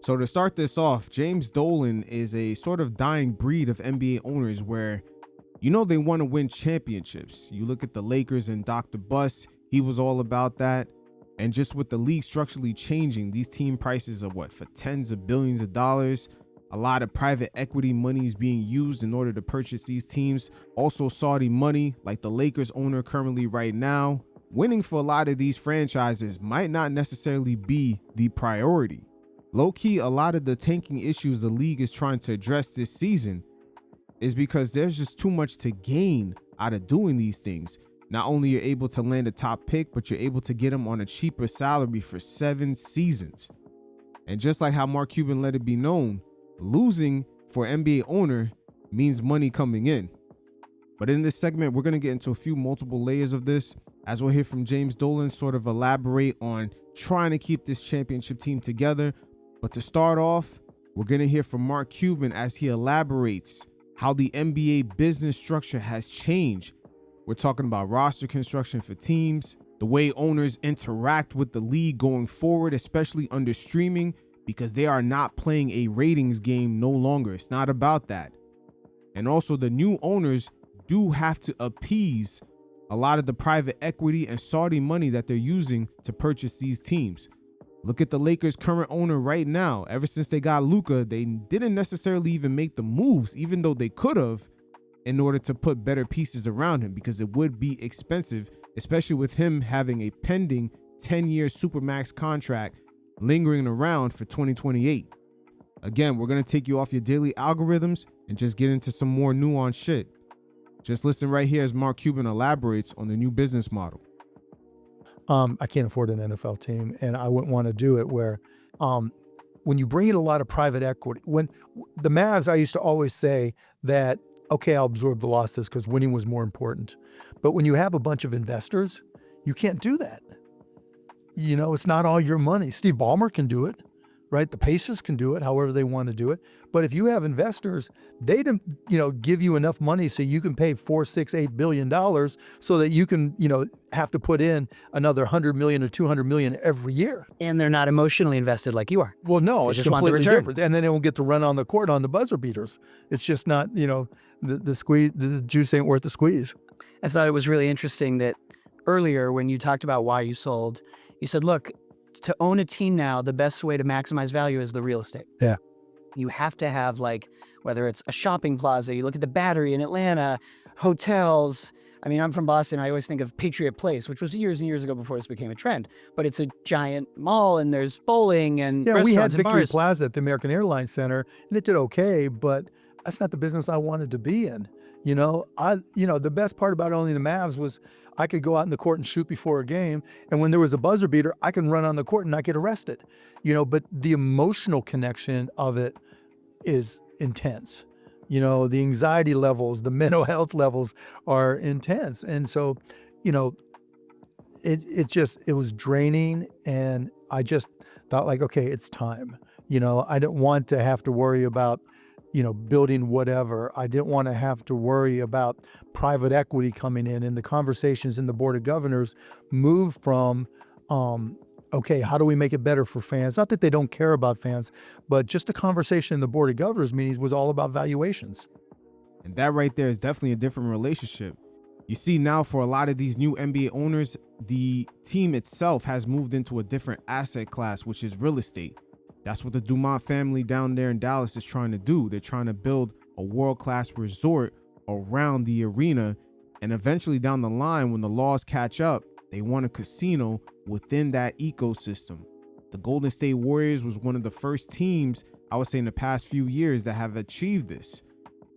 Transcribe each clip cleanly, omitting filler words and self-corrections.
So to start this off, James Dolan is a sort of dying breed of NBA owners where, they want to win championships. You look at the Lakers and Dr. Buss, he was all about that. And just with the league structurally changing, these team prices are for tens of billions of dollars. A lot of private equity money is being used in order to purchase these teams. Also Saudi money, like the Lakers owner currently right now. Winning for a lot of these franchises might not necessarily be the priority. Low-key, a lot of the tanking issues the league is trying to address this season is because there's just too much to gain out of doing these things. Not only you're able to land a top pick, but you're able to get him on a cheaper salary for 7 seasons. And just like how Mark Cuban let it be known, losing for NBA owner means money coming in. But in this segment, we're going to get into a few multiple layers of this, as we'll hear from James Dolan sort of elaborate on trying to keep this championship team together. But to start off, we're going to hear from Mark Cuban as he elaborates how the NBA business structure has changed. We're talking about roster construction for teams, the way owners interact with the league going forward, especially under streaming, because they are not playing a ratings game no longer. It's not about that. And also the new owners do have to appease a lot of the private equity and Saudi money that they're using to purchase these teams. Look at the Lakers' current owner right now. Ever since they got Luka, they didn't necessarily even make the moves, even though they could have, in order to put better pieces around him, because it would be expensive, especially with him having a pending 10-year Supermax contract lingering around for 2028. Again, we're going to take you off your daily algorithms and just get into some more nuanced shit. Just listen right here as Mark Cuban elaborates on the new business model. I can't afford an NFL team, and I wouldn't want to do it where when you bring in a lot of private equity, when the Mavs, I used to always say that, okay, I'll absorb the losses because winning was more important. But when you have a bunch of investors, you can't do that. It's not all your money. Steve Ballmer can do it, right? The Pacers can do it however they want to do it. But if you have investors, they give you enough money so you can pay $4, $6, $8 billion so that you can, have to put in another 100 million or 200 million every year. And they're not emotionally invested like you are. Well, no, they it's just want the completely return. different. And then they won't get to run on the court on the buzzer beaters. It's just not, the squeeze, the juice ain't worth the squeeze. I thought it was really interesting that earlier when you talked about why you sold, you said, look, to own a team now, the best way to maximize value is the real estate. Yeah. You have to have, whether it's a shopping plaza, you look at the Battery in Atlanta, hotels. I mean, I'm from Boston. I always think of Patriot Place, which was years and years ago before this became a trend. But it's a giant mall, and there's bowling and restaurants we had and Victory bars. Plaza at the American Airlines Center, and it did okay, but that's not the business I wanted to be in. The best part about owning the Mavs was I could go out in the court and shoot before a game, and when there was a buzzer beater, I can run on the court and not get arrested. But the emotional connection of it is intense. The anxiety levels, the mental health levels are intense. And so, it was draining, and I just thought okay, it's time. I didn't want to have to worry about building whatever. I didn't want to have to worry about private equity coming in, and the conversations in the Board of Governors moved from, okay, how do we make it better for fans? Not that they don't care about fans, but just the conversation in the Board of Governors meetings was all about valuations. And that right there is definitely a different relationship. You see now for a lot of these new NBA owners, the team itself has moved into a different asset class, which is real estate. That's what the Dumont family down there in Dallas is trying to do. They're trying to build a world-class resort around the arena. And eventually down the line, when the laws catch up, they want a casino within that ecosystem. The Golden State Warriors was one of the first teams, I would say, in the past few years that have achieved this.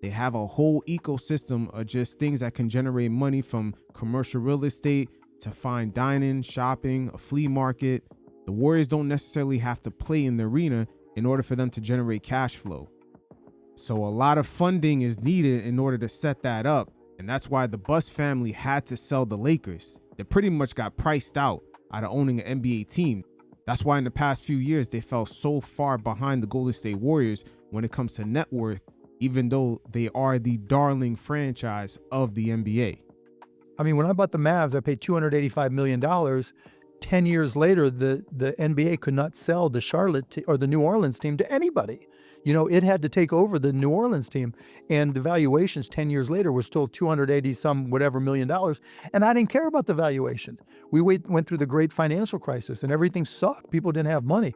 They have a whole ecosystem of just things that can generate money, from commercial real estate to fine dining, shopping, a flea market. The Warriors don't necessarily have to play in the arena in order for them to generate cash flow. So a lot of funding is needed in order to set that up. And that's why the Buss family had to sell the Lakers. They pretty much got priced out of owning an NBA team. That's why in the past few years, they fell so far behind the Golden State Warriors when it comes to net worth, even though they are the darling franchise of the NBA. I mean, when I bought the Mavs, I paid $285 million. 10 10 years later, the NBA could not sell the Charlotte or the New Orleans team to anybody. It had to take over the New Orleans team, and the valuations 10 years later were still 280 some whatever $million. And I didn't care about the valuation. We went through the great financial crisis and everything sucked. People didn't have money.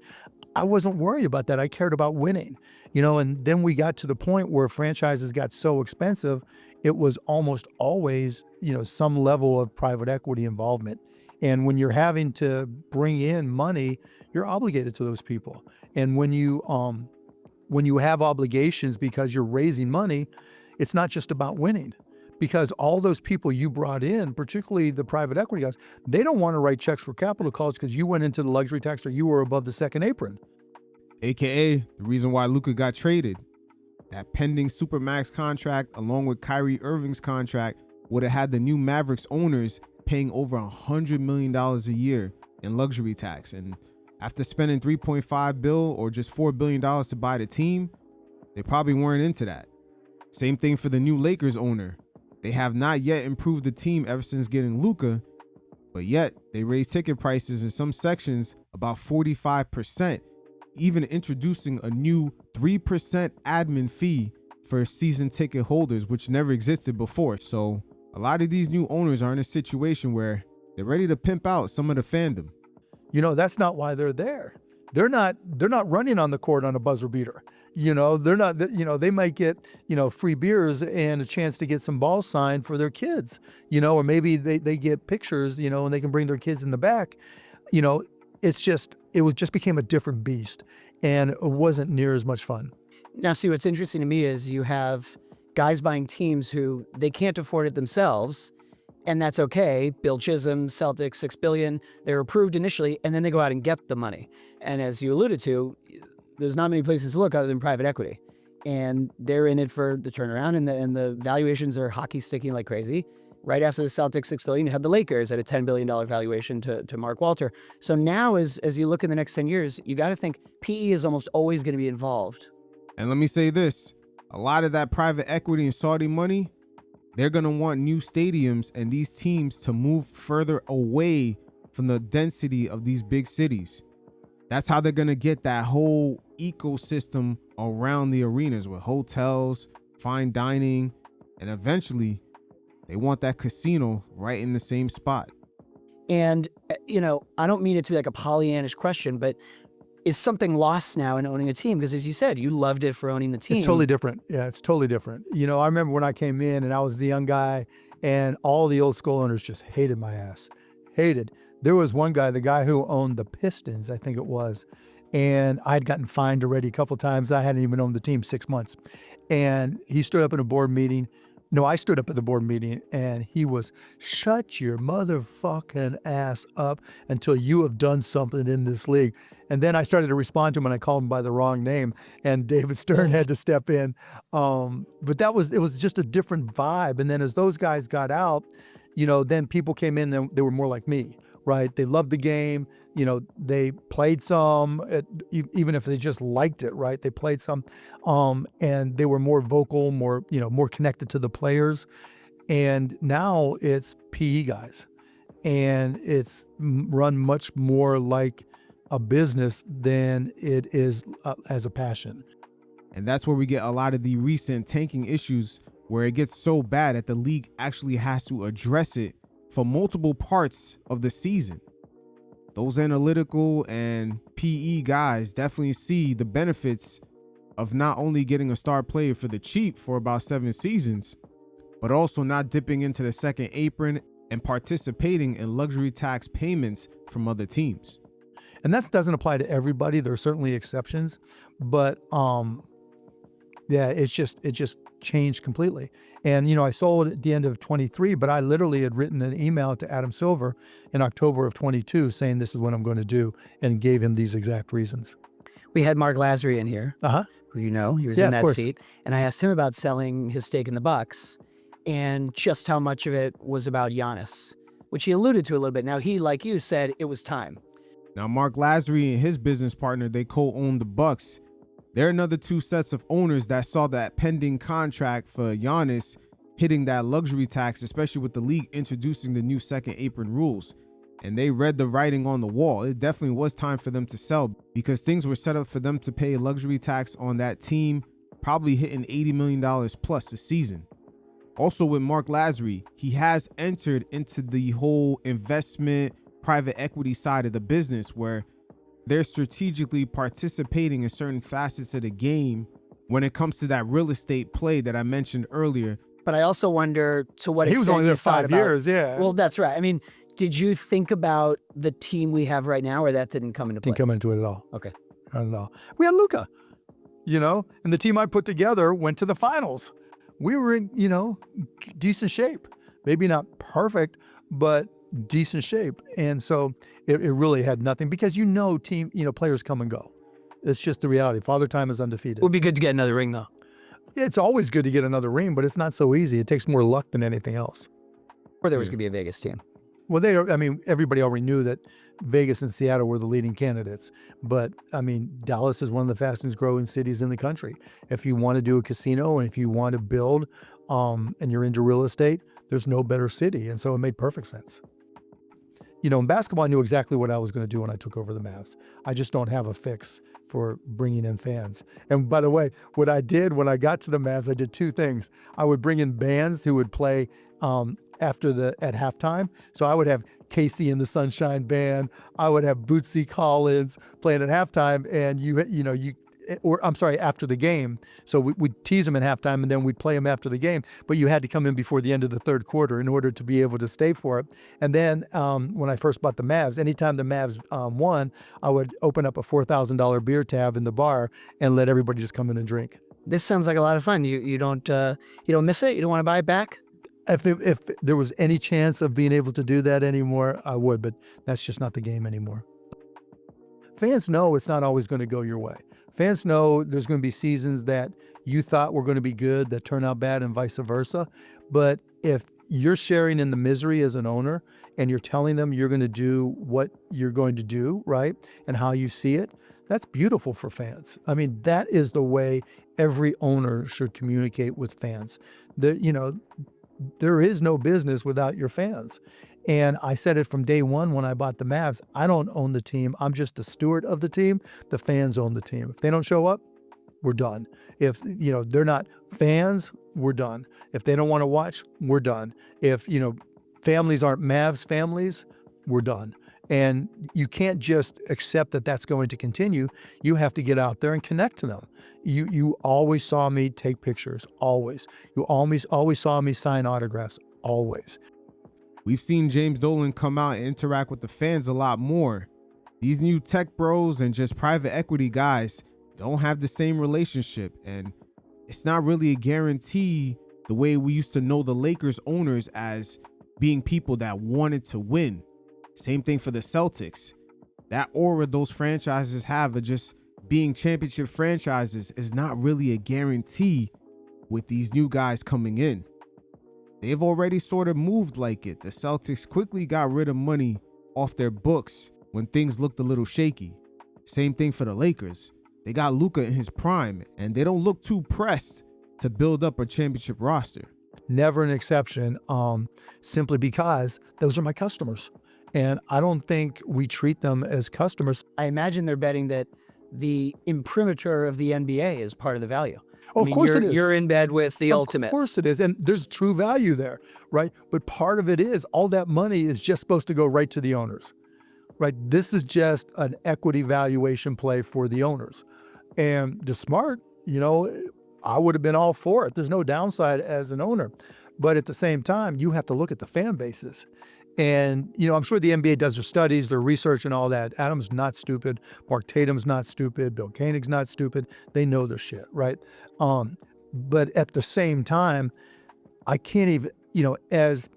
I wasn't worried about that. I cared about winning, and then we got to the point where franchises got so expensive, it was almost always, some level of private equity involvement. And when you're having to bring in money, you're obligated to those people. And when you have obligations because you're raising money, it's not just about winning. Because all those people you brought in, particularly the private equity guys, they don't want to write checks for capital calls because you went into the luxury tax or you were above the second apron. AKA the reason why Luka got traded. That pending Supermax contract, along with Kyrie Irving's contract, would have had the new Mavericks owners paying over $100 million a year in luxury tax. And after spending $3.5 billion or just $4 billion to buy the team, they probably weren't into that. Same thing for the new Lakers owner. They have not yet improved the team ever since getting Luka, but yet they raised ticket prices in some sections about 45%, even introducing a new 3% admin fee for season ticket holders, which never existed before. So a lot of these new owners are in a situation where they're ready to pimp out some of the fandom. That's not why they're there. They're not running on the court on a buzzer beater. They're not, they might get, free beers and a chance to get some balls signed for their kids, or maybe they get pictures, and they can bring their kids in the back. It just became a different beast, and it wasn't near as much fun. Now, see, what's interesting to me is you have guys buying teams who they can't afford it themselves, and that's okay. Bill Chisholm, Celtics, $6 billion, they're approved initially, and then they go out and get the money. And as you alluded to, there's not many places to look other than private equity. And they're in it for the turnaround, and the valuations are hockey sticking like crazy. Right after the Celtics $6 billion, you had the Lakers at a $10 billion valuation to Mark Walter. So now as you look in the next 10 years, you got to think PE is almost always going to be involved. And let me say this, a lot of that private equity and Saudi money, they're going to want new stadiums and these teams to move further away from the density of these big cities. That's how they're going to get that whole ecosystem around the arenas with hotels, fine dining, and eventually they want that casino right in the same spot. And, I don't mean it to be like a Pollyannish question, but is something lost now in owning a team? Because as you said, you loved it for owning the team. It's totally different. Yeah, it's totally different. I remember when I came in and I was the young guy and all the old school owners just hated my ass. Hated. There was one guy, the guy who owned the Pistons, I think it was, and I'd gotten fined already a couple times. I hadn't even owned the team 6 months. And he stood up in a board meeting. No, I stood up at the board meeting and he was, shut your motherfucking ass up until you have done something in this league. And then I started to respond to him and I called him by the wrong name and David Stern had to step in. But it was just a different vibe. And then as those guys got out, then people came in and they were more like me, right? They loved the game. They played some, even if they just liked it, right? They played some, and they were more vocal, more connected to the players. And now it's PE guys, and it's run much more like a business than it is as a passion. And that's where we get a lot of the recent tanking issues where it gets so bad that the league actually has to address it for multiple parts of the season. Those analytical and PE guys definitely see the benefits of not only getting a star player for the cheap for about 7 seasons, but also not dipping into the second apron and participating in luxury tax payments from other teams. And that doesn't apply to everybody. There are certainly exceptions, but it just changed completely. And, I sold at the end of 23, but I literally had written an email to Adam Silver in October of 22 saying this is what I'm going to do and gave him these exact reasons. We had Mark Lazary in here, who he was in that seat. And I asked him about selling his stake in the Bucks and just how much of it was about Giannis, which he alluded to a little bit. Now, he, like you said, it was time. Now, Mark Lazary and his business partner, they co-own the Bucks. They're another two sets of owners that saw that pending contract for Giannis hitting that luxury tax, especially with the league introducing the new second apron rules. and they read the writing on the wall. It definitely was time for them to sell because things were set up for them to pay a luxury tax on that team, probably hitting $80 million plus a season. Also with Mark Lazary, he has entered into the whole investment, private equity side of the business where they're strategically participating in certain facets of the game when it comes to that real estate play that I mentioned earlier. But I also wonder to what He extent was only there you thought 5 years, yeah. Well, that's right. I mean, did you think about the team we have right now, or that didn't come into play? Didn't come into it at all. Okay. Not at all. We had Luka, and the team I put together went to the finals. We were in, decent shape. Maybe not perfect, but decent shape. And so it really had nothing because players come and go. It's just the reality. Father Time is undefeated. It would be good to get another ring, though. It's always good to get another ring, but it's not so easy. It takes more luck than anything else. Or there was going to be a Vegas team. Well, everybody already knew that Vegas and Seattle were the leading candidates. But, Dallas is one of the fastest growing cities in the country. If you want to do a casino and if you want to build and you're into real estate, there's no better city. And so it made perfect sense. In basketball, I knew exactly what I was going to do when I took over the Mavs. I just don't have a fix for bringing in fans. And by the way, what I did when I got to the Mavs, I did two things. I would bring in bands who would play at halftime. So I would have Casey and the Sunshine Band. I would have Bootsy Collins playing at halftime, and after the game. So we'd tease them at halftime, and then we'd play them after the game. But you had to come in before the end of the third quarter in order to be able to stay for it. And then when I first bought the Mavs, anytime the Mavs won, I would open up a $4,000 beer tab in the bar and let everybody just come in and drink. This sounds like a lot of fun. You don't miss it? You don't want to buy it back? If there was any chance of being able to do that anymore, I would, but that's just not the game anymore. Fans know it's not always going to go your way. Fans know there's going to be seasons that you thought were going to be good that turn out bad and vice versa. But if you're sharing in the misery as an owner and you're telling them you're going to do what you're going to do, right, and how you see it, that's beautiful for fans. That is the way every owner should communicate with fans. There is no business without your fans. And I said it from day one when I bought the Mavs. I don't own the team. I'm just the steward of the team. The fans own the team. If they don't show up, we're done. If, they're not fans, we're done. If they don't want to watch, we're done. If, families aren't Mavs families, we're done. And you can't just accept that that's going to continue. You have to get out there and connect to them. You always saw me take pictures, always. You always saw me sign autographs, always. We've seen James Dolan come out and interact with the fans a lot more. These new tech bros and just private equity guys don't have the same relationship, and it's not really a guarantee the way we used to know the Lakers owners as being people that wanted to win. Same thing for the Celtics. That aura those franchises have of just being championship franchises is not really a guarantee with these new guys coming in. They've already sort of moved like it. The Celtics quickly got rid of money off their books when things looked a little shaky. Same thing for the Lakers. They got Luka in his prime, and they don't look too pressed to build up a championship roster. Never an exception, simply because those are my customers. And I don't think we treat them as customers. I imagine they're betting that the imprimatur of the NBA is part of the value. Of course it is. You're in bed with the ultimate. Of course it is. And there's true value there, right? But part of it is all that money is just supposed to go right to the owners, right? This is just an equity valuation play for the owners. And the smart, I would have been all for it. There's no downside as an owner. But at the same time, you have to look at the fan bases. And, I'm sure the NBA does their studies, their research and all that. Adam's not stupid. Mark Tatum's not stupid. Bill Koenig's not stupid. They know their shit, right? But at the same time, I can't even, as,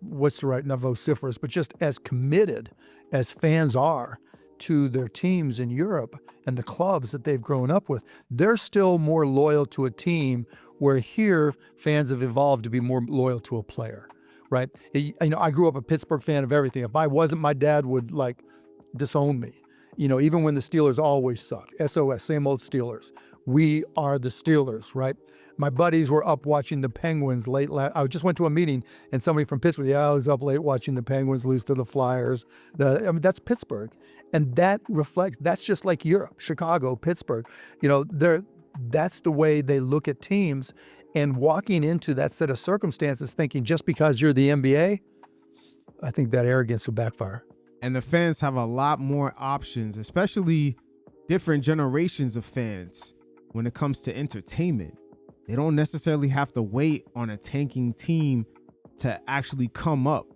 what's the right, not vociferous, but just as committed as fans are to their teams in Europe and the clubs that they've grown up with, they're still more loyal to a team, where here fans have evolved to be more loyal to a player. Right. I grew up a Pittsburgh fan of everything. If I wasn't, my dad would disown me. Even when the Steelers always suck, SOS, same old Steelers. We are the Steelers, right? My buddies were up watching the Penguins late. I just went to a meeting, and somebody from Pittsburgh, yeah, I was up late watching the Penguins lose to the Flyers. That's Pittsburgh. And that's just like Europe, Chicago, Pittsburgh. That's the way they look at teams. And walking into that set of circumstances thinking just because you're the NBA, I think that arrogance will backfire. And the fans have a lot more options, especially different generations of fans when it comes to entertainment. They don't necessarily have to wait on a tanking team to actually come up.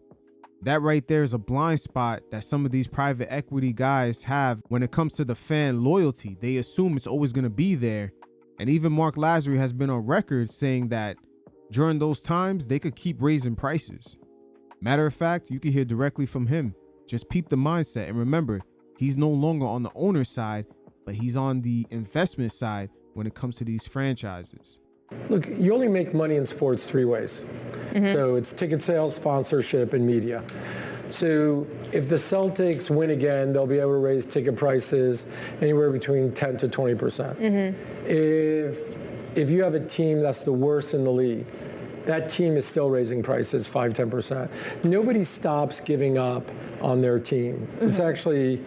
That right there is a blind spot that some of these private equity guys have when it comes to the fan loyalty. They assume it's always going to be there. And even Mark Lazary has been on record saying that during those times, they could keep raising prices. Matter of fact, you can hear directly from him. Just peep the mindset. And remember, he's no longer on the owner's side, but he's on the investment side when it comes to these franchises. Look, you only make money in sports three ways. So it's ticket sales, sponsorship, and media. So if the Celtics win again, they'll be able to raise ticket prices anywhere between 10 to 20%. If you have a team that's the worst in the league, that team is still raising prices 5, 10%. Nobody stops giving up on their team. It's actually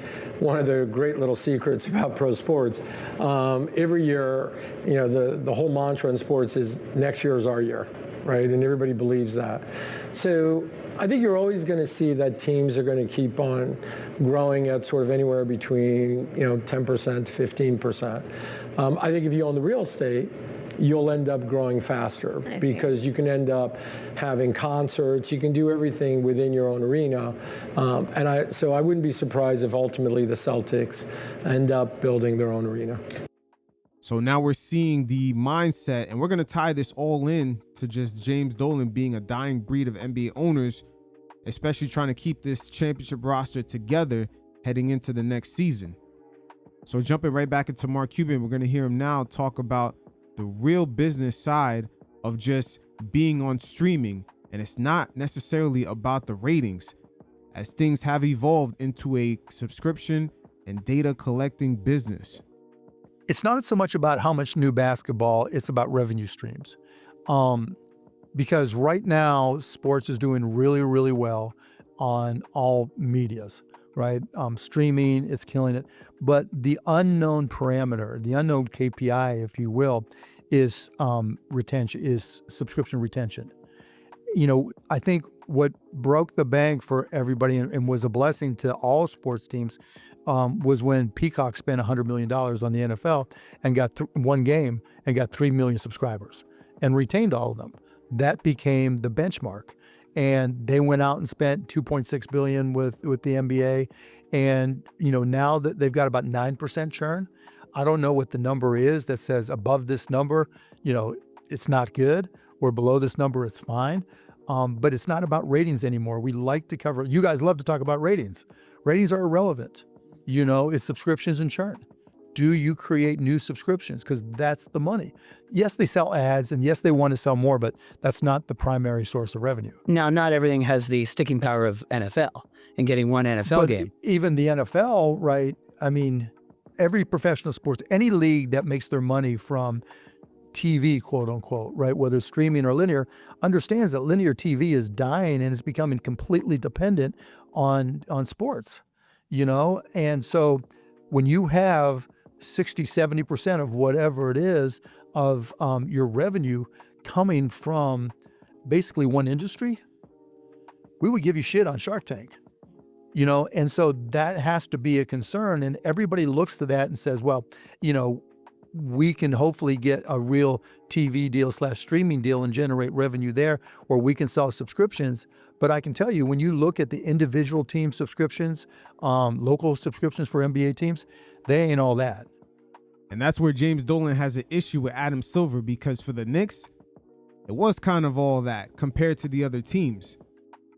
one of the great little secrets about pro sports. Every year, the whole mantra in sports is next year is our year, right? And everybody believes that. So I think you're always going to see that teams are going to keep on growing at sort of anywhere between 10% to 15%. I think if you own the real estate, you'll end up growing faster because you can end up having concerts. You can do everything within your own arena. So I wouldn't be surprised if ultimately the Celtics end up building their own arena. So now we're seeing the mindset, and we're going to tie this all in to just James Dolan being a dying breed of NBA owners, especially trying to keep this championship roster together heading into the next season. So jumping right back into Mark Cuban, we're going to hear him now talk about the real business side of just being on streaming. And it's not necessarily about the ratings, as things have evolved into a subscription and data collecting business. It's not so much about how much new basketball, it's about revenue streams. Because right now, sports is doing really, really well on all medias, right? Streaming, it's killing it. But the unknown parameter, the unknown KPI, if you will, is retention, is subscription retention. I think what broke the bank for everybody and was a blessing to all sports teams was when Peacock spent $100 million on the NFL and got one game and got 3 million subscribers and retained all of them. That became the benchmark. And they went out and spent $2.6 billion with the NBA. And, now that they've got about 9% churn, I don't know what the number is that says above this number, it's not good, or below this number, it's fine. But it's not about ratings anymore. We like to cover, you guys love to talk about ratings. Ratings are irrelevant. It's subscriptions and churn. Do you create new subscriptions? Because that's the money. Yes, they sell ads, and yes, they want to sell more, but that's not the primary source of revenue. Now, not everything has the sticking power of NFL and getting one NFL game. Even the NFL, right? I mean, every professional sports, any league that makes their money from TV, quote unquote, right, whether it's streaming or linear, understands that linear TV is dying and is becoming completely dependent on sports, And so when you have 60, 70% of whatever it is of your revenue coming from basically one industry, we would give you shit on Shark Tank. And so that has to be a concern. And everybody looks to that and says, well, we can hopefully get a real TV deal / streaming deal and generate revenue there, or we can sell subscriptions. But I can tell you, when you look at the individual team subscriptions, local subscriptions for NBA teams, they ain't all that. And that's where James Dolan has an issue with Adam Silver, because for the Knicks, it was kind of all that compared to the other teams.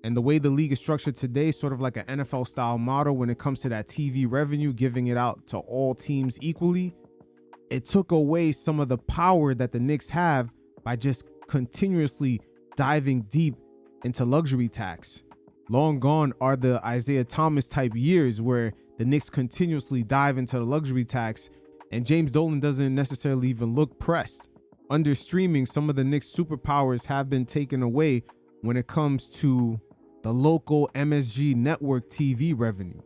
And the way the league is structured today, sort of like an NFL style model when it comes to that TV revenue, giving it out to all teams equally, it took away some of the power that the Knicks have by just continuously diving deep into luxury tax. Long gone are the Isaiah Thomas type years where the Knicks continuously dive into the luxury tax, and James Dolan doesn't necessarily even look pressed. Under streaming, some of the Knicks' superpowers have been taken away when it comes to the local MSG network TV revenue.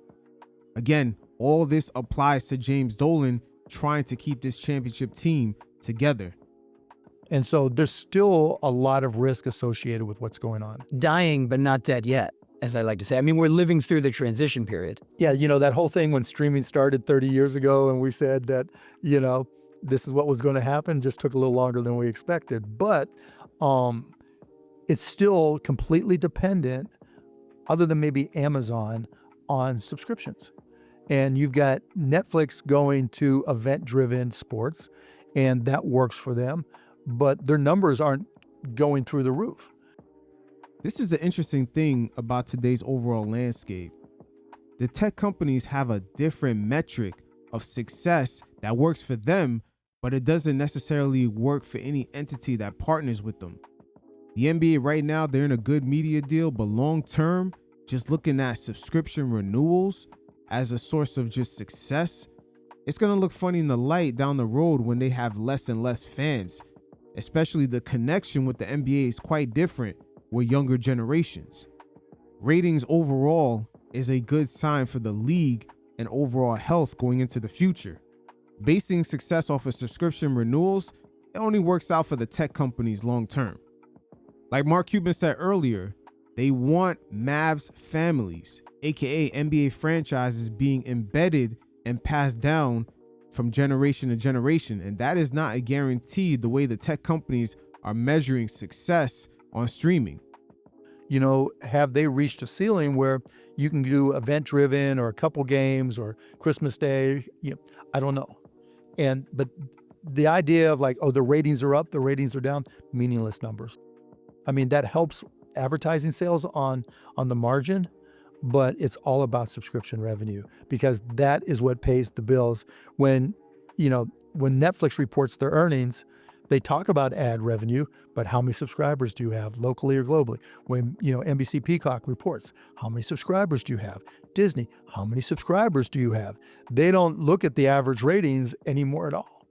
Again, all this applies to James Dolan trying to keep this championship team together. And so there's still a lot of risk associated with what's going on. Dying, but not dead yet, as I like to say. I mean, we're living through the transition period. Yeah, that whole thing when streaming started 30 years ago and we said that, this is what was going to happen, just took a little longer than we expected. But it's still completely dependent, other than maybe Amazon, on subscriptions. And you've got Netflix going to event-driven sports, and that works for them, but their numbers aren't going through the roof. This is the interesting thing about today's overall landscape. The tech companies have a different metric of success that works for them, but it doesn't necessarily work for any entity that partners with them. The NBA right now, they're in a good media deal, but long term, just looking at subscription renewals as a source of just success, it's going to look funny in the light down the road when they have less and less fans. Especially the connection with the NBA is quite different with younger generations. Ratings overall is a good sign for the league and overall health going into the future. Basing success off of subscription renewals, it only works out for the tech companies long term. Like Mark Cuban said earlier, they want Mavs families, aka NBA franchises, being embedded and passed down from generation to generation, and that is not a guarantee the way the tech companies are measuring success on streaming. Have they reached a ceiling where you can do event-driven or a couple games or Christmas Day? I don't know. But the idea of the ratings are up, the ratings are down, meaningless numbers. I mean, that helps advertising sales on the margin, but it's all about subscription revenue because that is what pays the bills. When Netflix reports their earnings, they talk about ad revenue, but how many subscribers do you have locally or globally? When, NBC Peacock reports, how many subscribers do you have? Disney, how many subscribers do you have? They don't look at the average ratings anymore at all.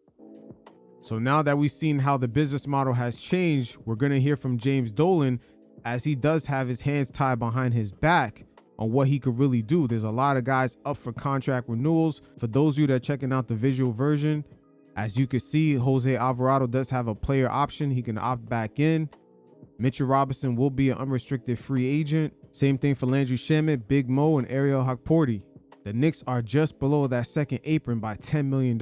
So now that we've seen how the business model has changed, we're going to hear from James Dolan, as he does have his hands tied behind his back on what he could really do. There's a lot of guys up for contract renewals. For those of you that are checking out the visual version, as you can see, Jose Alvarado does have a player option. He can opt back in. Mitchell Robinson will be an unrestricted free agent. Same thing for Landry Shamet, Big Mo, and Ariel Hakporti. The Knicks are just below that second apron by $10 million,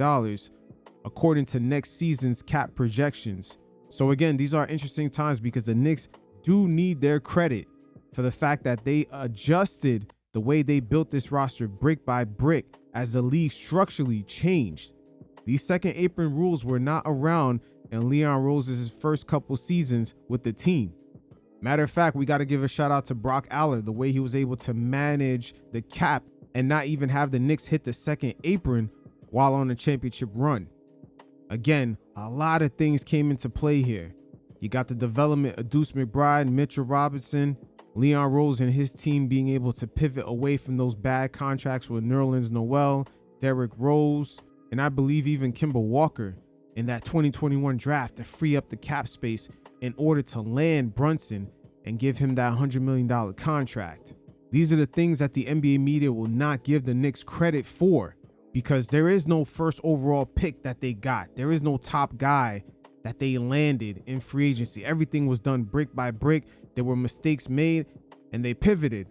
according to next season's cap projections. So again, these are interesting times because the Knicks do need their credit for the fact that they adjusted the way they built this roster brick by brick as the league structurally changed. These second apron rules were not around in Leon Rose's first couple seasons with the team. Matter of fact, we got to give a shout out to Brock Aller, the way he was able to manage the cap and not even have the Knicks hit the second apron while on a championship run. Again, a lot of things came into play here. You got the development of Deuce McBride, Mitchell Robinson, Leon Rose and his team being able to pivot away from those bad contracts with Nerlens Noel, Derrick Rose, and I believe even Kemba Walker in that 2021 draft to free up the cap space in order to land Brunson and give him that $100 million contract. These are the things that the NBA media will not give the Knicks credit for because there is no first overall pick that they got. There is no top guy that they landed in free agency. Everything was done brick by brick. There were mistakes made and they pivoted.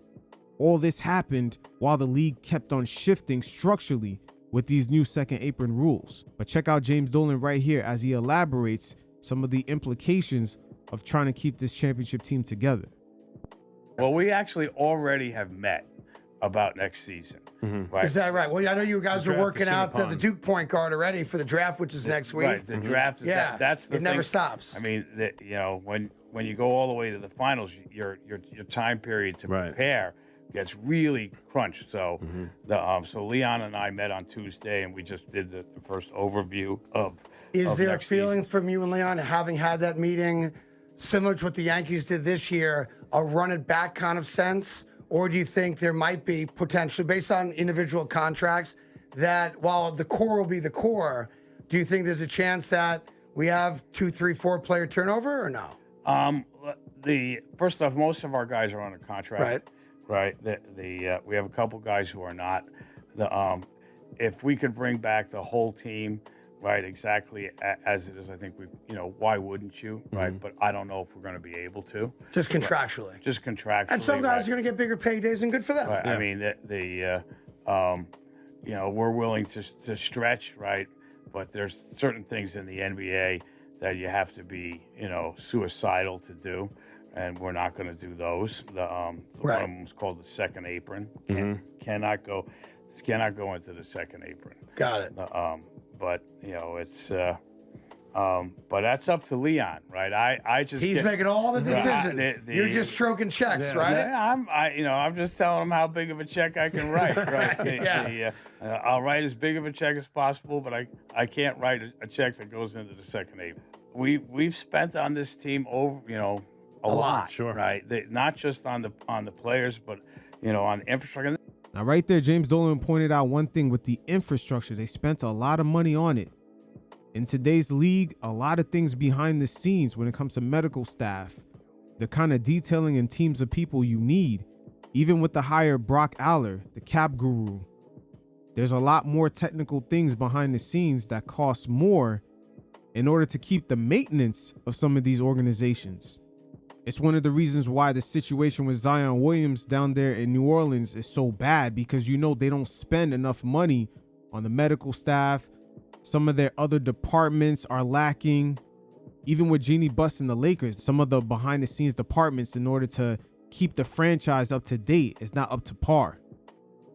All this happened while the league kept on shifting structurally with these new second apron rules. But check out James Dolan right here as he elaborates some of the implications of trying to keep this championship team together. Well, we actually already have met about next season. Right? Is that right? Well, I know you guys The are draft working is soon out the upon. Duke point guard already for the draft, which is next week. Right, the draft is Yeah, that's the it never thing. stops. I mean, when you go all the way to the finals, your time period to prepare gets really crunched. So so Leon and I met on Tuesday, and we just did the first overview of. Is there a next feeling season. from you and Leon, having had that meeting, similar to what the Yankees did this year, a run it back kind of sense, Or do you think there might be potentially, based on individual contracts, that while the core will be the core, do you think there's a chance that we have 2, 3, 4 player turnover or no? First off, most of our guys are on a contract. Right. Right. We have a couple guys who are not. If we could bring back the whole team, right, exactly as it is, I think why wouldn't you, right? But I don't know if we're going to be able to. Just contractually. Right. Just contractually. And some guys right. are going to get bigger paydays, and good for them. Right. Yeah. I mean, we're willing to stretch, right? But there's certain things in the NBA that you have to be, suicidal to do, and we're not going to do those. The one of them is called the second apron. Cannot go into the second apron. Got it. But but that's up to Leon, right? He's making all the decisions. You're just stroking checks, right? I'm just telling him how big of a check I can write, right? I'll write as big of a check as possible, but I can't write a check that goes into the second apron. We've spent on this team over, a lot, sure, right? Not just on the players, but on the infrastructure. Now, right there, James Dolan pointed out one thing with the infrastructure. They spent a lot of money on it. In today's league, a lot of things behind the scenes when it comes to medical staff, the kind of detailing and teams of people you need, even with the hire Brock Aller, the cap guru. There's a lot more technical things behind the scenes that cost more in order to keep the maintenance of some of these organizations. It's one of the reasons why the situation with Zion Williams down there in New Orleans is so bad, because they don't spend enough money on the medical staff. Some of their other departments are lacking. Even with Jeannie Buss and the Lakers, some of the behind the scenes departments, in order to keep the franchise up to date, is not up to par.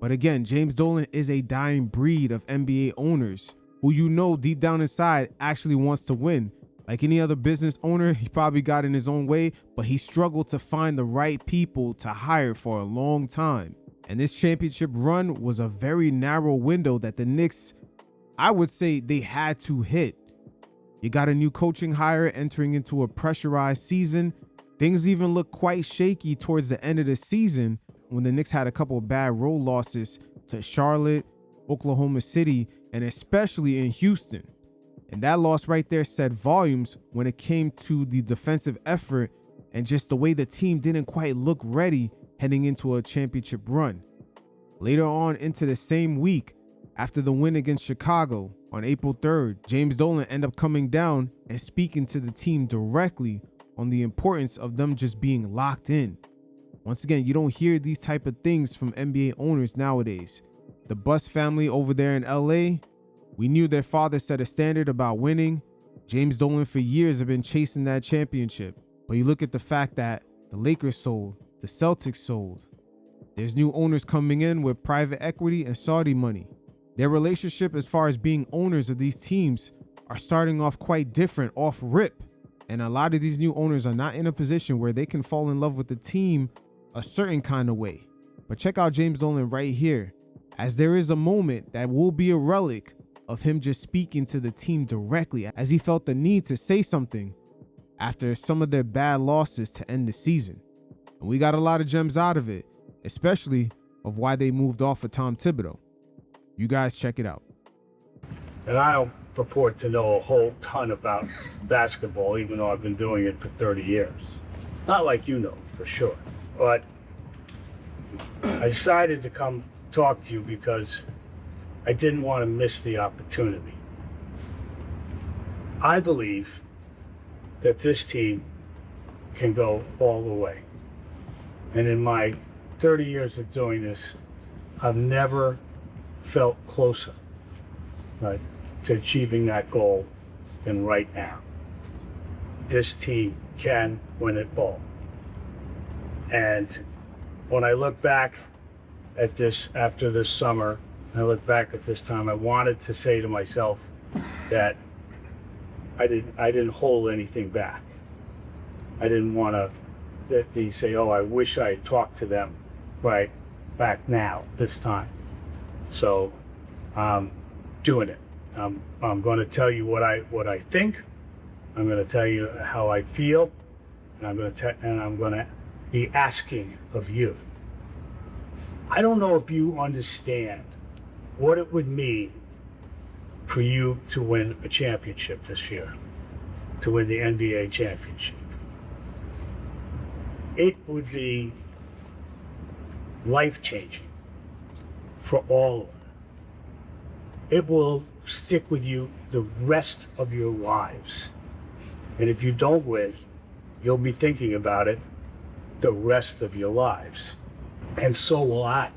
But again, James Dolan is a dying breed of NBA owners who deep down inside actually wants to win. Like any other business owner, he probably got in his own way, but he struggled to find the right people to hire for a long time. And this championship run was a very narrow window that the Knicks, I would say, they had to hit. You got a new coaching hire entering into a pressurized season. Things even look quite shaky towards the end of the season when the Knicks had a couple of bad road losses to Charlotte, Oklahoma City, and especially in Houston. And that loss right there said volumes when it came to the defensive effort and just the way the team didn't quite look ready heading into a championship run. Later on into the same week, after the win against Chicago on April 3rd, James Dolan ended up coming down and speaking to the team directly on the importance of them just being locked in. Once again, you don't hear these type of things from NBA owners nowadays. The Buss family over there in LA, we knew their father set a standard about winning. James Dolan for years have been chasing that championship. But you look at the fact that the Lakers sold, the Celtics sold. There's new owners coming in with private equity and Saudi money. Their relationship as far as being owners of these teams are starting off quite different off rip. And a lot of these new owners are not in a position where they can fall in love with the team a certain kind of way. But check out James Dolan right here, as there is a moment that will be a relic of him just speaking to the team directly, as he felt the need to say something after some of their bad losses to end the season. And we got a lot of gems out of it, especially of why they moved off of Tom Thibodeau. You guys check it out. And I don't purport to know a whole ton about basketball, even though I've been doing it for 30 years. Not like you know, for sure. But I decided to come talk to you because I didn't want to miss the opportunity. I believe that this team can go all the way. And in my 30 years of doing this, I've never felt closer, right, to achieving that goal than right now. This team can win it all. And when I look back at this, after this summer, I look back at this time, I wanted to say to myself that I didn't hold anything back. I didn't want to that they say, oh, I wish I had talked to them right back now, this time. So I'm doing it. I'm going to tell you what I think. I'm going to tell you how I feel, and I'm going to be asking of you I don't know if you understand what it would mean for you to win a championship this year, to win the NBA championship. It would be life-changing for all of us. It will stick with you the rest of your lives. And if you don't win, you'll be thinking about it the rest of your lives. And so will I,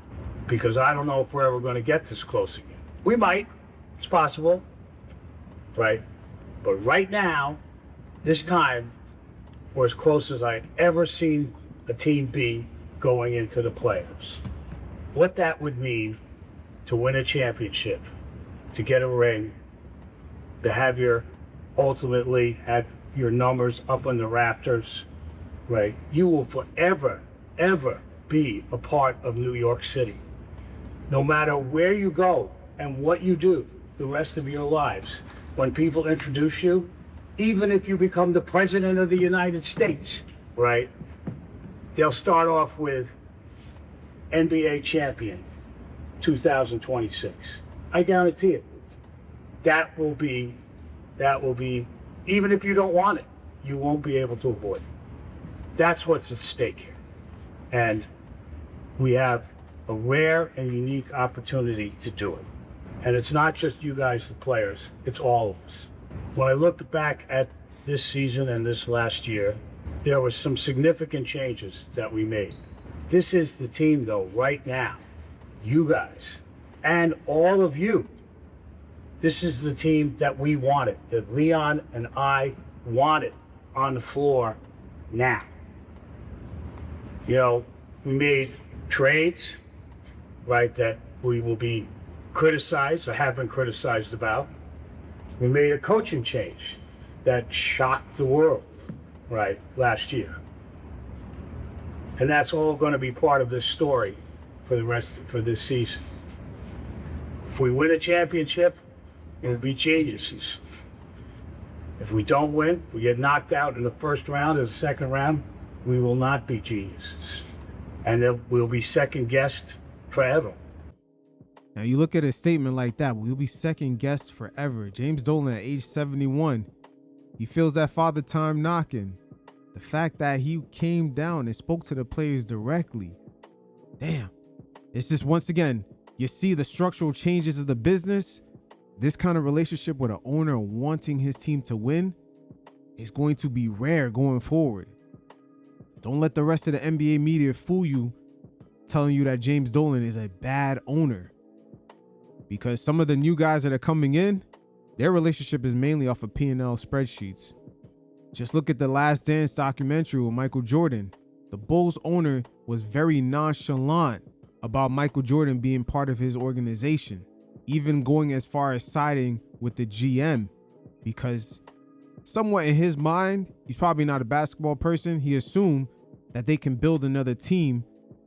because I don't know if we're ever going to get this close again. We might, it's possible, right? But right now, this time, we're as close as I've ever seen a team be going into the playoffs. What that would mean to win a championship, to get a ring, to have ultimately have your numbers up on the rafters, right? You will forever, ever be a part of New York City. No matter where you go and what you do the rest of your lives, when people introduce you, even if you become the President of the United States, right? They'll start off with NBA champion 2026. I guarantee it. That will be, even if you don't want it, you won't be able to avoid it. That's what's at stake here. And we have a rare and unique opportunity to do it. And it's not just you guys, the players, it's all of us. When I look back at this season and this last year, there were some significant changes that we made. This is the team, though, right now. You guys and all of you. This is the team that we wanted, that Leon and I wanted on the floor now. You know, we made trades, right, that we will be criticized or have been criticized about. We made a coaching change that shocked the world, right, last year. And that's all going to be part of this story for this season. If we win a championship, we'll be geniuses. If we don't win, we get knocked out in the first round or the second round, we will not be geniuses. And we'll be second guessed forever. Now you look at a statement like that, we'll be second guessed forever. James Dolan at age 71, he feels that father time knocking. The fact that he came down and spoke to the players directly. Damn. It's just, once again, you see the structural changes of the business. This kind of relationship with an owner wanting his team to win is going to be rare going forward. Don't let the rest of the NBA media fool you, telling you that James Dolan is a bad owner. Because some of the new guys that are coming in, their relationship is mainly off of P&L spreadsheets. Just look at the Last Dance documentary with Michael Jordan. The Bulls owner was very nonchalant about Michael Jordan being part of his organization, even going as far as siding with the GM, because somewhat in his mind, he's probably not a basketball person. He assumed that they can build another team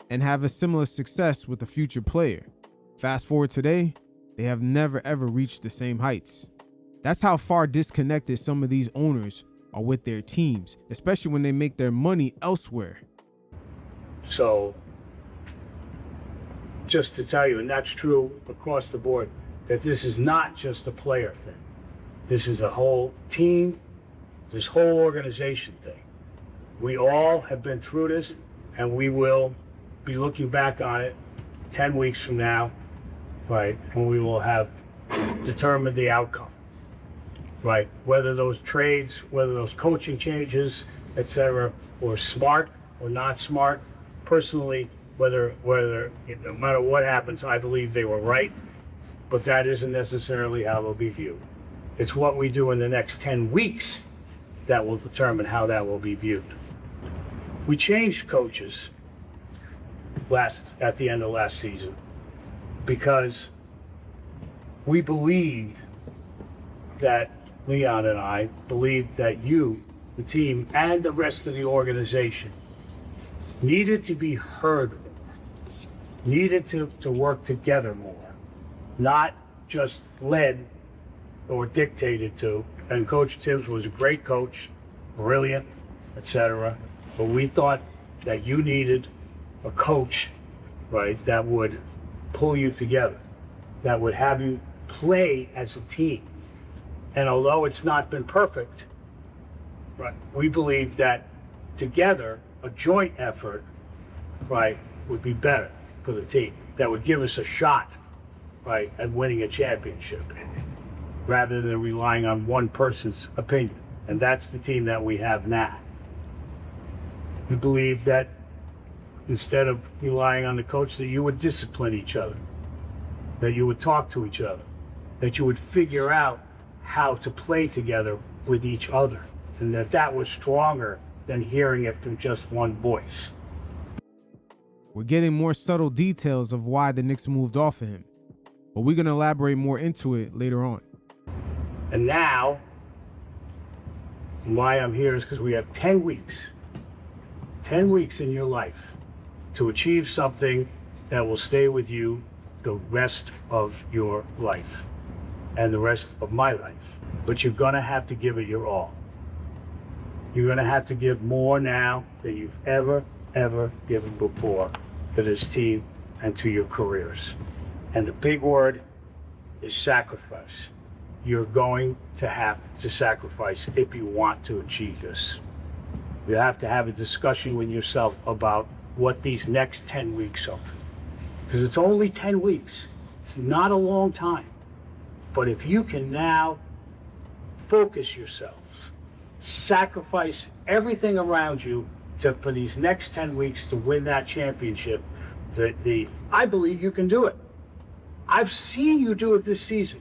and have a similar success with a future player. Fast forward today, they have never ever reached the same heights. That's how far disconnected some of these owners are with their teams, especially when they make their money elsewhere. So, just to tell you, and that's true across the board, that this is not just a player thing. This is a whole team, this whole organization thing. We all have been through this, and we will be looking back on it 10 weeks from now, right? And we will have determined the outcome, right? Whether those trades, whether those coaching changes, etc., were smart or not smart. Personally, whether no matter what happens, I believe they were right, but that isn't necessarily how they'll be viewed. It's what we do in the next 10 weeks that will determine how that will be viewed. We changed coaches at the end of last season because we believed that Leon and I believed that you, the team, and the rest of the organization needed to be heard more, needed to work together more, not just led or dictated to. And Coach Tibbs was a great coach, brilliant, etc. But we thought that you needed a coach, right, that would pull you together, that would have you play as a team. And although it's not been perfect, right, we believe that together, a joint effort, right, would be better for the team. That would give us a shot, right, at winning a championship, rather than relying on one person's opinion. And that's the team that we have now. We believe that instead of relying on the coach, that you would discipline each other, that you would talk to each other, that you would figure out how to play together with each other, and that was stronger than hearing it from just one voice. We're getting more subtle details of why the Knicks moved off of him, but we're going to elaborate more into it later on. And now, why I'm here is because we have 10 weeks in your life to achieve something that will stay with you the rest of your life and the rest of my life. But you're gonna have to give it your all. You're gonna have to give more now than you've ever given before to this team and to your careers. And the big word is sacrifice. You're going to have to sacrifice if you want to achieve this. You have to have a discussion with yourself about what these next 10 weeks are. Because it's only 10 weeks. It's not a long time. But if you can now focus yourselves, sacrifice everything around you for these next 10 weeks to win that championship, I believe you can do it. I've seen you do it this season.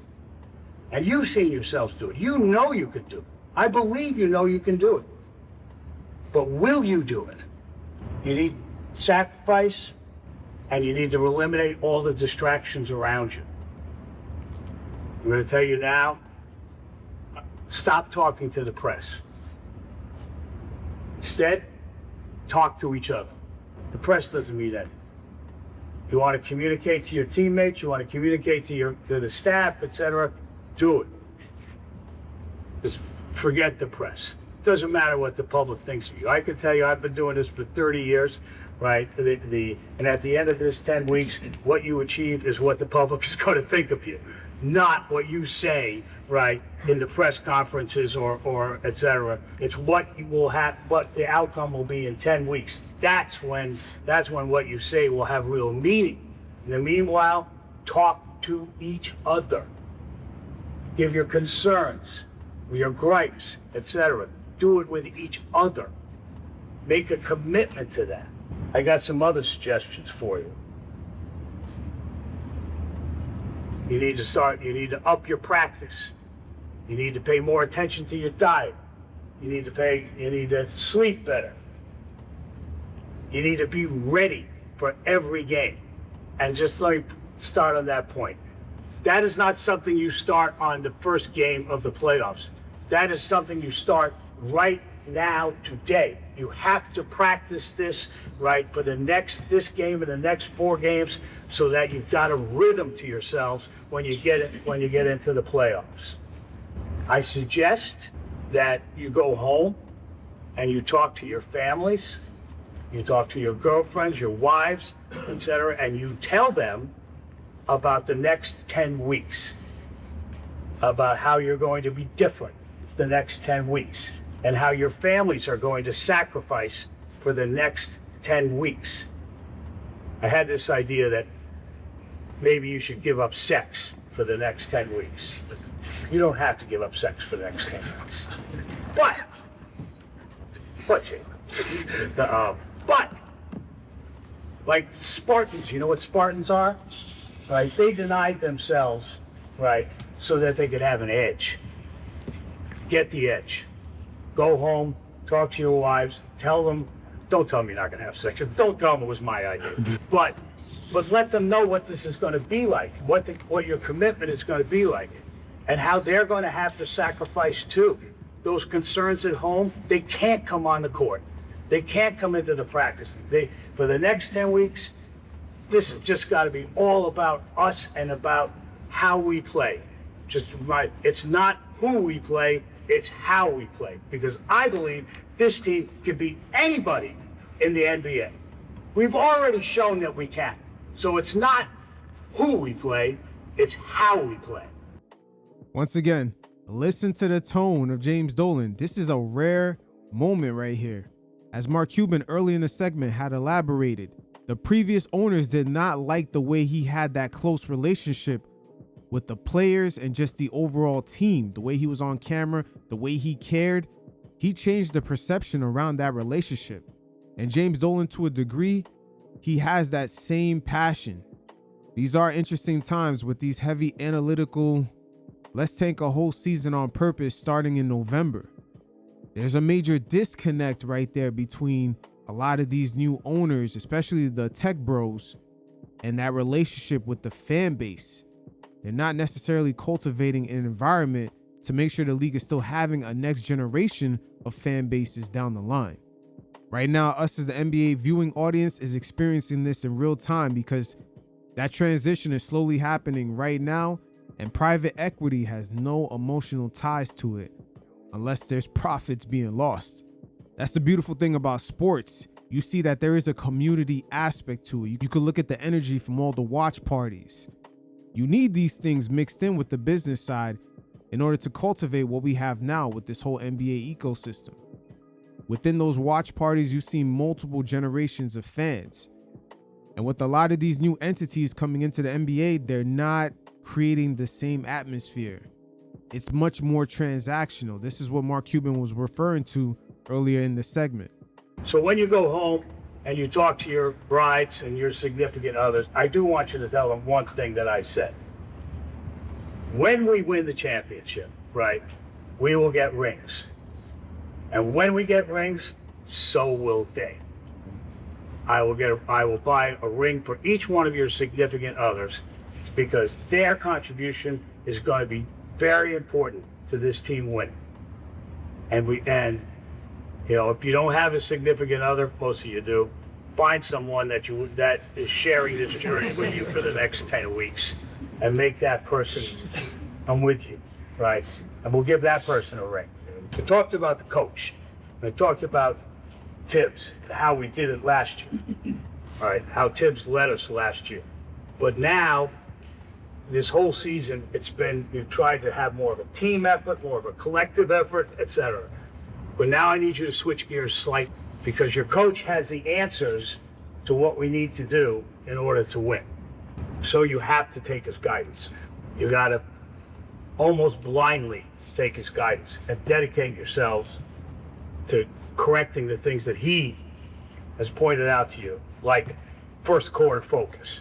And you've seen yourselves do it. You know you can do it. I believe you know you can do it. But will you do it? You need sacrifice, and you need to eliminate all the distractions around you. I'm going to tell you now, stop talking to the press. Instead, talk to each other. The press doesn't mean anything. You want to communicate to your teammates, you want to communicate to the staff, etc., do it. Just forget the press. It doesn't matter what the public thinks of you. I can tell you, I've been doing this for 30 years, right? And at the end of this 10 weeks, what you achieve is what the public is going to think of you, not what you say, right, in the press conferences or etc. It's what you will have, what the outcome will be in 10 weeks. That's when what you say will have real meaning. In the meanwhile, talk to each other. Give your concerns, your gripes, etc. Do it with each other. Make a commitment to that. I got some other suggestions for you. You need to up your practice. You need to pay more attention to your diet. You need to sleep better. You need to be ready for every game. And just let me start on that point. That is not something you start on the first game of the playoffs. That is something you start right now, today. You have to practice this, right, for this game and the next 4 games, so that you've got a rhythm to yourselves when you get into the playoffs. I suggest that you go home and you talk to your families, you talk to your girlfriends, your wives, etc., and you tell them about the next 10 weeks, about how you're going to be different the next 10 weeks, and how your families are going to sacrifice for the next 10 weeks. I had this idea that maybe you should give up sex for the next 10 weeks. You don't have to give up sex for the next 10 weeks. But, Jake, but, like Spartans, you know what Spartans are? Right? They denied themselves, right, so that they could have an edge. Get the edge. Go home, talk to your wives, tell them, don't tell them you're not going to have sex, don't tell them it was my idea, but let them know what this is going to be like, what your commitment is going to be like, and how they're going to have to sacrifice too. Those concerns at home, they can't come on the court. They can't come into the practice. For the next 10 weeks, this has just got to be all about us and about how we play. It's not who we play, it's how we play. Because I believe this team can beat anybody in the NBA. We've already shown that we can. So it's not who we play, it's how we play. Once again, listen to the tone of James Dolan. This is a rare moment right here. As Mark Cuban early in the segment had elaborated, the previous owners did not like the way he had that close relationship with the players and just the overall team, the way he was on camera, the way he cared. He changed the perception around that relationship. And James Dolan, to a degree, he has that same passion. These are interesting times with these heavy analytical, let's tank a whole season on purpose starting in November. There's a major disconnect right there between a lot of these new owners, especially the tech bros, and that relationship with the fan base. They're not necessarily cultivating an environment to make sure the league is still having a next generation of fan bases down the line. Right now, us as the NBA viewing audience is experiencing this in real time because that transition is slowly happening right now, and private equity has no emotional ties to it unless there's profits being lost. That's the beautiful thing about sports. You see that there is a community aspect to it. You could look at the energy from all the watch parties. You need these things mixed in with the business side in order to cultivate what we have now with this whole NBA ecosystem. Within those watch parties, you see multiple generations of fans. And with a lot of these new entities coming into the NBA, they're not creating the same atmosphere. It's much more transactional. This is what Mark Cuban was referring to earlier in the segment. So when you go home and you talk to your brides and your significant others, I do want you to tell them one thing that I said. When we win the championship, right, we will get rings. And when we get rings, so will they. I will buy a ring for each one of your significant others. It's because their contribution is going to be very important to this team winning. And you know, if you don't have a significant other, most of you do, find someone that is sharing this journey with you for the next 10 weeks and make that person come with you, right? And we'll give that person a ring. We talked about the coach. I talked about Tibbs, how we did it last year, all right? How Tibbs led us last year. But now, this whole season, we've tried to have more of a team effort, more of a collective effort, etc. But now I need you to switch gears slightly because your coach has the answers to what we need to do in order to win. So you have to take his guidance. You got to almost blindly take his guidance and dedicate yourselves to correcting the things that he has pointed out to you, like first quarter focus,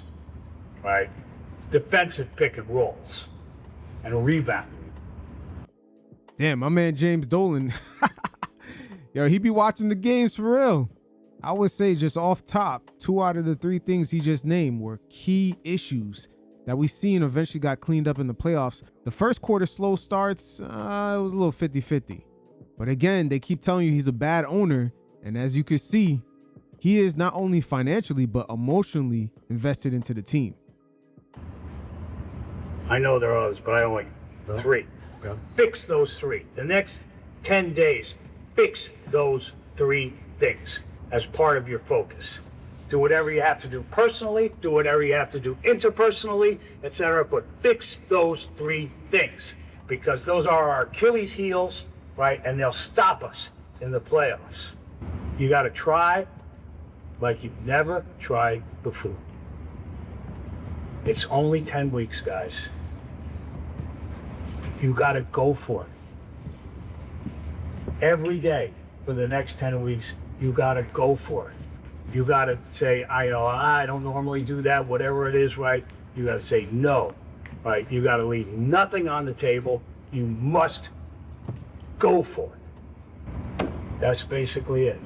right? Defensive pick and rolls, and rebounding. Damn, my man James Dolan, yo, he be watching the games for real. I would say just off top, 2 out of the 3 things he just named were key issues that we seen eventually got cleaned up in the playoffs. The first quarter slow starts, it was a little 50-50. But again, they keep telling you he's a bad owner. And as you can see, he is not only financially, but emotionally invested into the team. I know there are others, but I only 3. Okay. Fix those 3. The next 10 days, fix those 3 things as part of your focus. Do whatever you have to do personally, do whatever you have to do interpersonally, etc. But fix those 3 things because those are our Achilles heels, right? And they'll stop us in the playoffs. You got to try like you've never tried before. It's only 10 weeks, guys. You got to go for it. Every day for the next 10 weeks, you got to go for it. You got to say, I don't normally do that, whatever it is, right? You got to say no, right? You got to leave nothing on the table. You must go for it. That's basically it.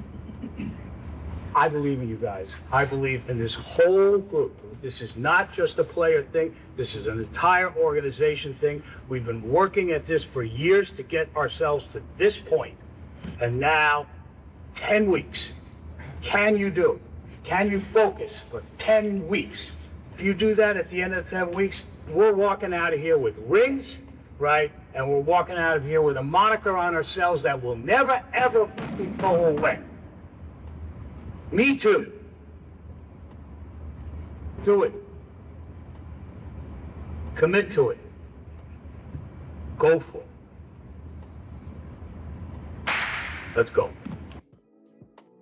I believe in you guys. I believe in this whole group. This is not just a player thing. This is an entire organization thing. We've been working at this for years to get ourselves to this point. And now, 10 weeks. Can you do it? Can you focus for 10 weeks? If you do that at the end of 10 weeks, we're walking out of here with rings, right? And we're walking out of here with a moniker on ourselves that will never, ever go away. Me too. Do it. Commit to it. Go for it. Let's go.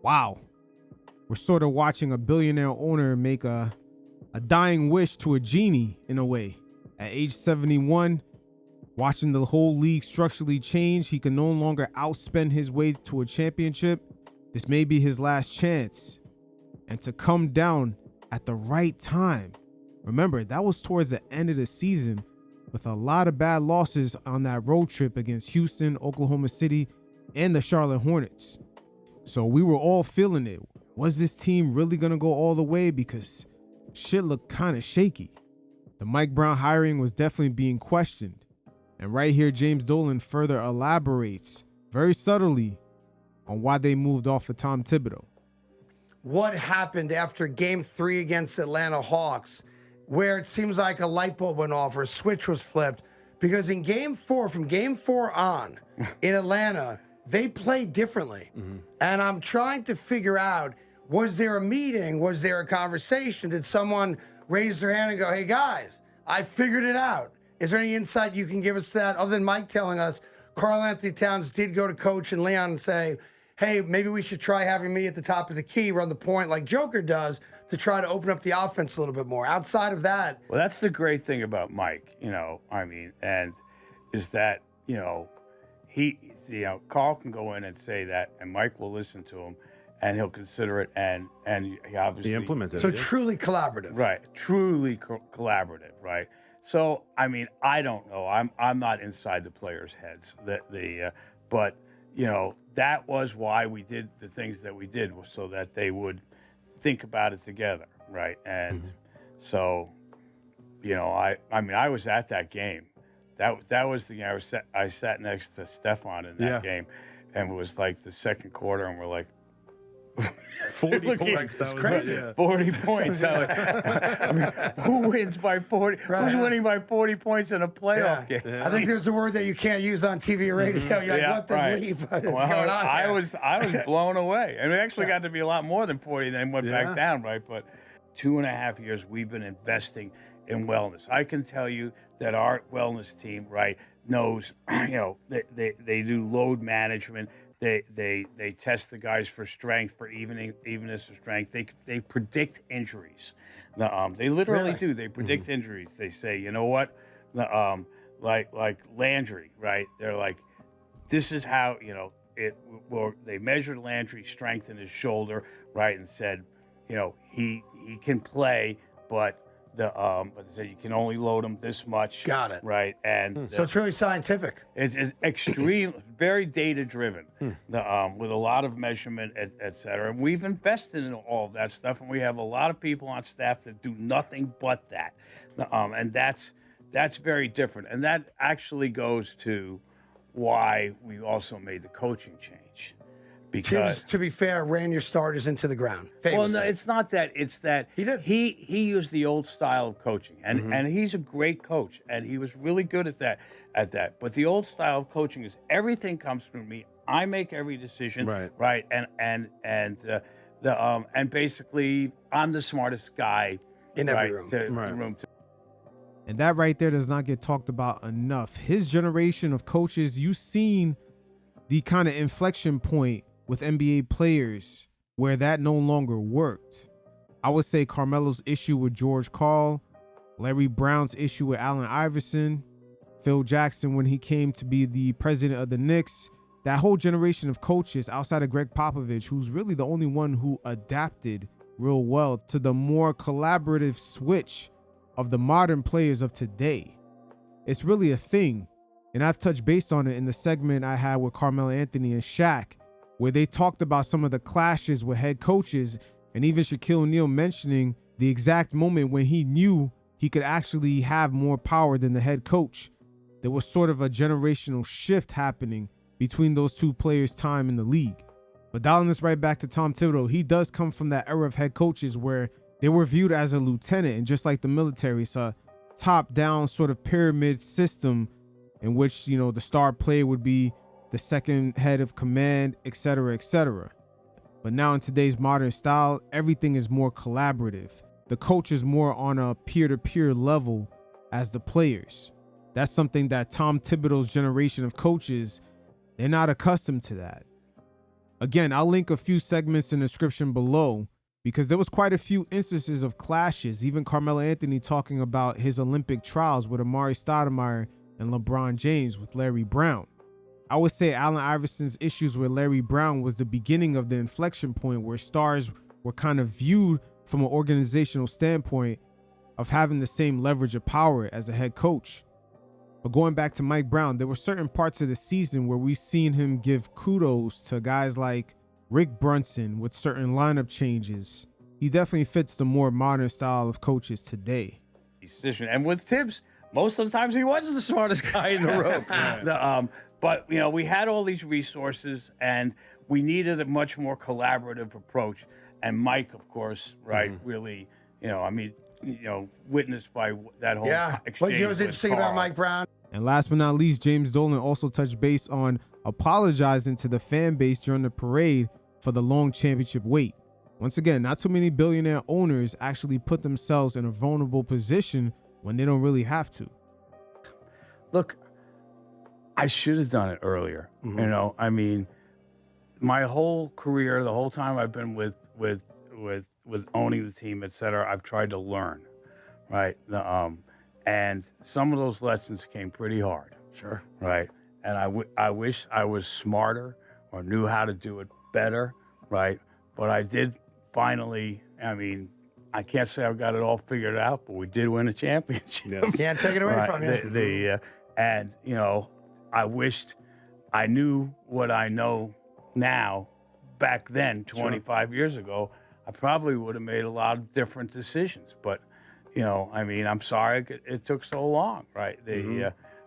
Wow. We're sort of watching a billionaire owner make a dying wish to a genie in a way. At age 71, watching the whole league structurally change, he can no longer outspend his way to a championship. This may be his last chance. And to come down at the right time. Remember, that was towards the end of the season with a lot of bad losses on that road trip against Houston, Oklahoma City, and the Charlotte Hornets. So we were all feeling it. Was this team really going to go all the way? Because shit looked kind of shaky. The Mike Brown hiring was definitely being questioned. And right here, James Dolan further elaborates very subtly on why they moved off of Tom Thibodeau. What happened after game 3 against Atlanta Hawks, where it seems like a light bulb went off or a switch was flipped? Because in game 4, from game 4 on in Atlanta, they played differently. And I'm trying to figure out, was there a meeting? Was there a conversation? Did someone raise their hand and go, hey guys, I figured it out? Is there any insight you can give us to that, other than Mike telling us Karl Anthony Towns did go to Coach and Leon and say, hey, maybe we should try having me at the top of the key, run the point like Joker does, to try to open up the offense a little bit more. Outside of that. Well, that's the great thing about Mike, and is that, Carl can go in and say that, and Mike will listen to him, and he'll consider it, and he obviously He implemented So it. truly collaborative. Right, truly collaborative, right? So, I don't know. I'm not inside the players' heads. But that was why we did the things that we did, was so that they would think about it together, right? And so, I was at that game. That was the game. I sat next to Stefan in that game, and it was like the second quarter, and we're like, 40 points. That was crazy. 40 points. Who wins by 40? Right. Who's winning by 40 points in a playoff game? I think there's a word that you can't use on TV or radio. You're like, what the bleep is going on there? I was blown away. And it actually got to be a lot more than 40, then went back down, right? But 2.5 years we've been investing in wellness. I can tell you that our wellness team, right, knows, they do load management. They test the guys for strength, for evenness of strength. They predict injuries. They literally do. They predict injuries. They say, you know what, like Landry, right? They're like, this is how they measured Landry's strength in his shoulder, right, and said, he can play, but they said you can only load him this much. Got it. Right, and so it's really scientific. It's extreme, very data driven, with a lot of measurement, et cetera. And we've invested in all of that stuff, and we have a lot of people on staff that do nothing but that. And that's very different. And that actually goes to why we also made the coaching change. Because Tibbs, to be fair, ran your starters into the ground. Famously. Well, no, it's not that. It's that He did. He used the old style of coaching, and he's a great coach, and he was really good at that. But the old style of coaching is everything comes through me. I make every decision, right, and basically I'm the smartest guy in every room. And that right there does not get talked about enough. His generation of coaches, you've seen the kind of inflection point with NBA players where that no longer worked. I would say Carmelo's issue with George Karl, Larry Brown's issue with Allen Iverson, Phil Jackson when he came to be the president of the Knicks. That whole generation of coaches outside of Greg Popovich, who's really the only one who adapted real well to the more collaborative switch of the modern players of today. It's really a thing. And I've touched base on it in the segment I had with Carmelo Anthony and Shaq, where they talked about some of the clashes with head coaches, and even Shaquille O'Neal mentioning the exact moment when he knew he could actually have more power than the head coach. There was sort of a generational shift happening between those two players' time in the league. But dialing this right back to Tom Thibodeau, he does come from that era of head coaches where they were viewed as a lieutenant, and just like the military, it's a top-down sort of pyramid system in which, the star player would be the second head of command, etc., etc. But now in today's modern style, everything is more collaborative. the coaches more on a peer-to-peer level as the players. That's something that Tom Thibodeau's generation of coaches, they're not accustomed to that. Again, I'll link a few segments in the description below because there was quite a few instances of clashes, even Carmelo Anthony talking about his Olympic trials with Amari Stoudemire and LeBron James with Larry Brown. I would say Allen Iverson's issues with Larry Brown was the beginning of the inflection point where stars were kind of viewed from an organizational standpoint of having the same leverage of power as a head coach. But going back to Mike Brown, there were certain parts of the season where we seen him give kudos to guys like Rick Brunson with certain lineup changes. He definitely fits the more modern style of coaches today. And with Tibbs, most of the times he wasn't the smartest guy in the room. But, you know, we had all these resources and we needed a much more collaborative approach. And Mike, of course, right, really, you know, I mean, you know, witnessed by that whole exchange. What was interesting about Mike Brown? And last but not least, James Dolan also touched base on apologizing to the fan base during the parade for the long championship wait. Once again, not too many billionaire owners actually put themselves in a vulnerable position when they don't really have to. Look, I should have done it earlier. You know, I mean, my whole career, the whole time I've been with owning the team, et cetera, I've tried to learn, right? And some of those lessons came pretty hard. Sure. Right. And I wish I was smarter or knew how to do it better, right? But I did finally, I mean, I can't say I've got it all figured out, but we did win a championship. Yes. Can't take it away from you. And, you know, I wished I knew what I know now back then, 25 years ago. I probably would have made a lot of different decisions. But, you know, I mean, I'm sorry it took so long, right?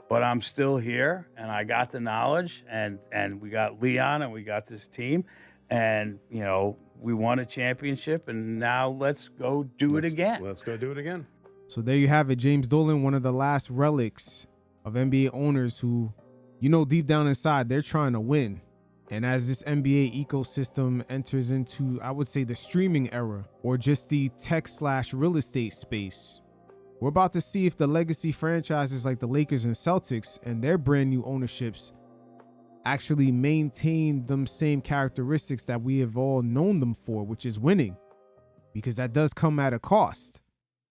But I'm still here, and I got the knowledge, and we got Leon, and we got this team, and, you know, we won a championship, and now let's go do it again. Let's go do it again. So there you have it, James Dolan, one of the last relics of NBA owners who, you know, deep down inside, they're trying to win. And as this NBA ecosystem enters into, I would say, the streaming era or just the tech/real estate space, we're about to see if the legacy franchises like the Lakers and Celtics and their brand new ownerships actually maintain them same characteristics that we have all known them for, which is winning, because that does come at a cost.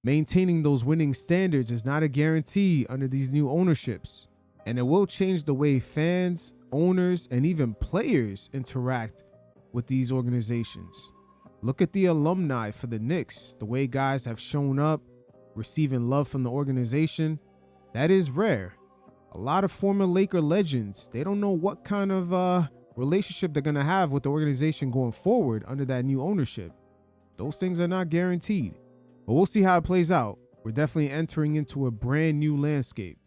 Maintaining those winning standards is not a guarantee under these new ownerships, and it will change the way fans, owners, and even players interact with these organizations. Look at the alumni for the Knicks, the way guys have shown up, receiving love from the organization. That is rare. A lot of former Laker legends, they don't know what kind of relationship they're going to have with the organization going forward under that new ownership. Those things are not guaranteed, but we'll see how it plays out. We're definitely entering into a brand new landscape.